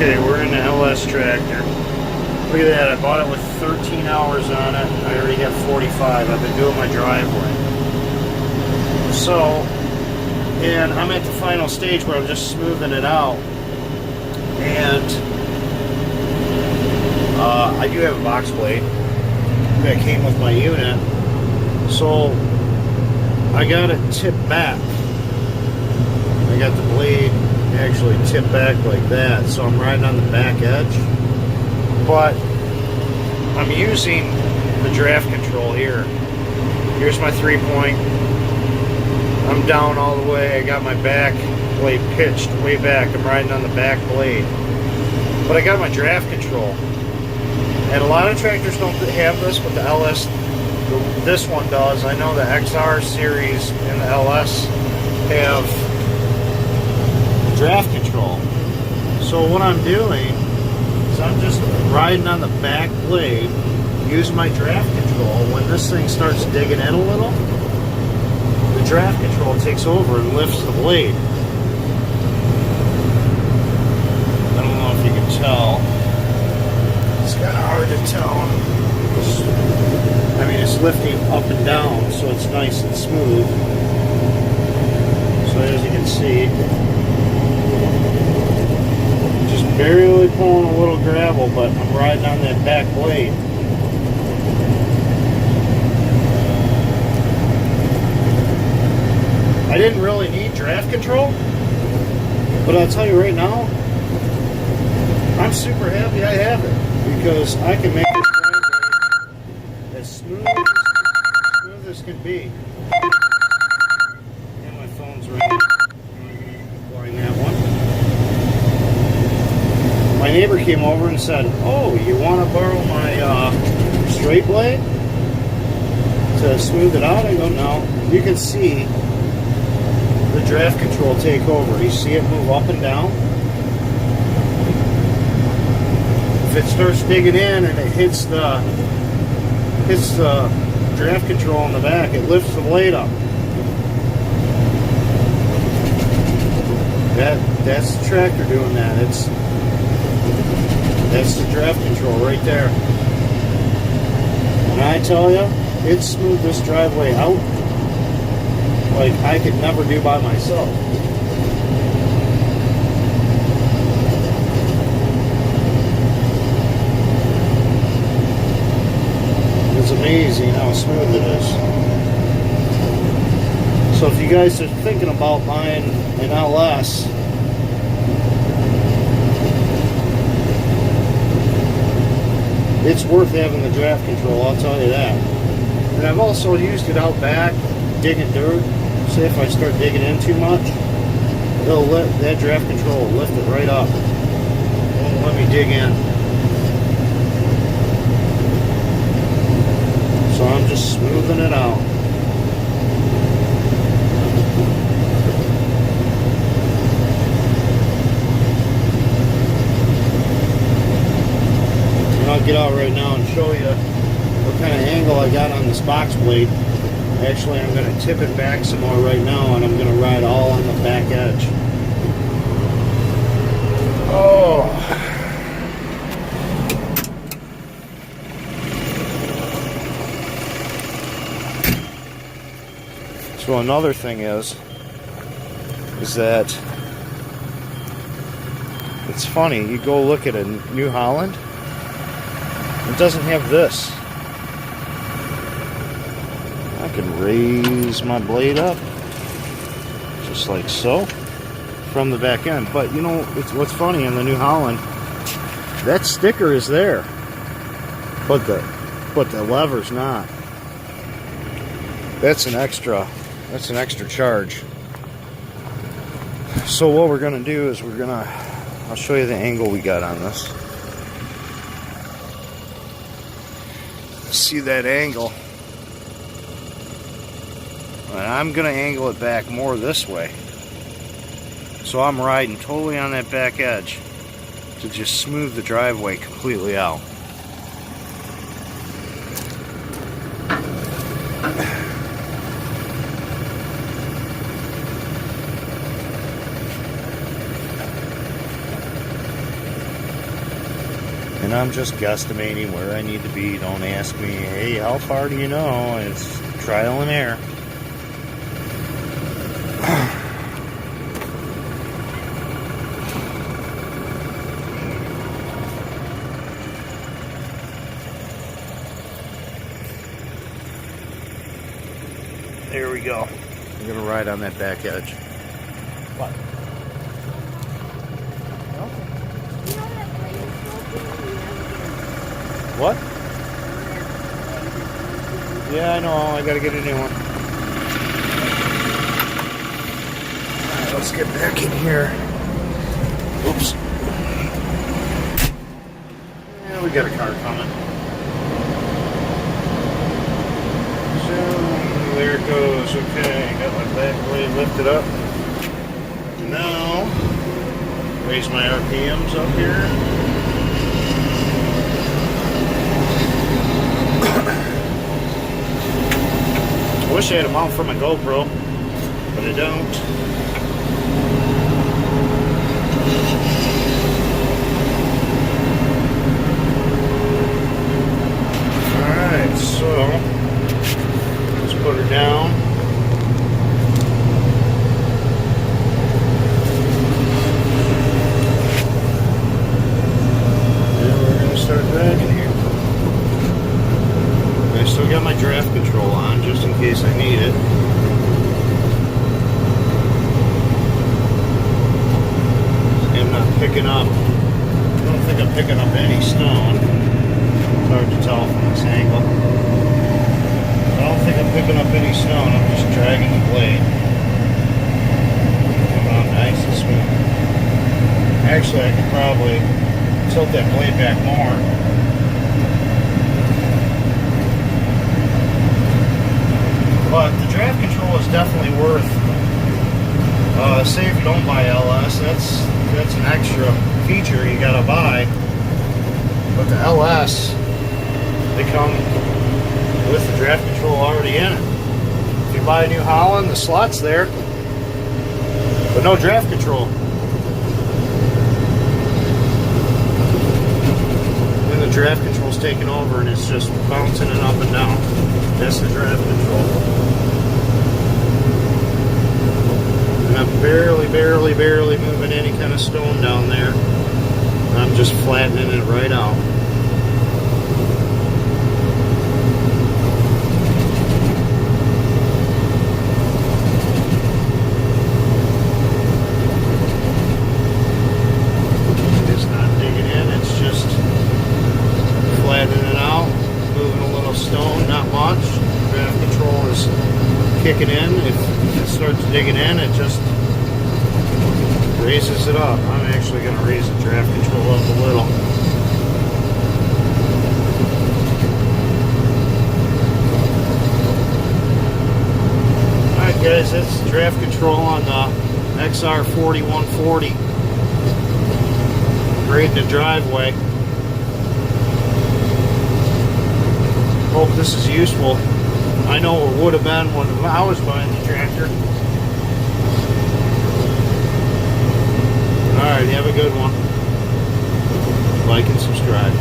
Okay, we're in the LS tractor. Look at that, I bought it with 13 hours on it. I already have 45. I've been doing my driveway. So, and I'm at the final stage where I'm just smoothing it out. And I do have a box blade that came with my unit. So, I got it tipped back. I got the blade actually tipped back like that, so I'm riding on the back edge. But I'm using the draft control here. Here's my 3-point. I'm down all the way. I got my back blade pitched way back. I'm riding on the back blade. But I got my draft control. And a lot of tractors don't have this, but the LS, this one does. I know the XR series and the LS have draft control. So what I'm doing is I'm just riding on the back blade, use my draft control. When this thing starts digging in a little, the draft control takes over and lifts the blade. I don't know if you can tell. It's kind of hard to tell. I mean, it's lifting up and down, so it's nice and smooth. So as you can see, just barely pulling a little gravel, but I'm riding on that back blade. I didn't really need draft control, but I'll tell you right now, I'm super happy I have it, because I can make this driveway as smooth as can be. And my phone's ringing. Blind that one. My neighbor came over and said, "Oh, you want to borrow my straight blade to smooth it out?" I go, "No." You can see the draft control take over. You see it move up and down. If it starts digging in and it hits the draft control in the back, it lifts the blade up. That's the tractor doing that. That's the draft control right there. And I tell you, it smoothed this driveway out like I could never do by myself. It's amazing how smooth it is. So if you guys are thinking about buying an LS, it's worth having the draft control, I'll tell you that. And I've also used it out back, digging dirt. Say if I start digging in too much, it'll that draft control will lift it right up. Won't let me dig in. So I'm just smoothing it out. I'll get out right now and show you what kind of angle I got on this box blade. Actually, I'm going to tip it back some more right now, and I'm going to ride all on the back edge. Oh. So another thing is that it's funny, you go look at a New Holland, it doesn't have this. I can raise my blade up just like so from the back end. But you know, what's funny in the New Holland, that sticker is there, but the lever's not. That's an extra charge. So what we're gonna do is I'll show you the angle we got on this. See that angle, and I'm gonna angle it back more this way, so I'm riding totally on that back edge to just smooth the driveway completely out. And I'm just guesstimating where I need to be. Don't ask me, hey, how far do you know? It's trial and error. There we go. I'm gonna ride on that back edge. What? What? Yeah, I know. I gotta get a new one. Alright, let's get back in here. Oops. Yeah, we got a car coming. So, there it goes. Okay, got my back blade lifted up. Now, raise my RPMs up here. I wish I had a mount for my GoPro, but I don't. Alright, so let's put her down. And we're going to start dragging here. I still got my draft control on, just in case I need it. I'm not picking up, I don't think I'm picking up any stone. It's hard to tell from this angle. I don't think I'm picking up any stone, I'm just dragging the blade. Coming out nice and smooth. Actually, I could probably tilt that blade back more. But the draft control is definitely worth, say if you don't buy LS, that's an extra feature you gotta buy. But the LS, they come with the draft control already in it. If you buy a New Holland, the slot's there, but no draft control. Then the draft control's taking over and it's just bouncing it up and down. That's the draft control. And I'm barely moving any kind of stone down there. I'm just flattening it right out. It's not digging in, it's just flattening it out, moving a little stone, not much. Draft control is kicking in. If it starts digging in, it just raises it up. I'm actually going to raise the draft control up a little. Alright guys, that's the draft control on the XR4140. Grading the driveway. Hope this is useful. I know it would have been when I was buying the tractor. Alright, have a good one. Like and subscribe.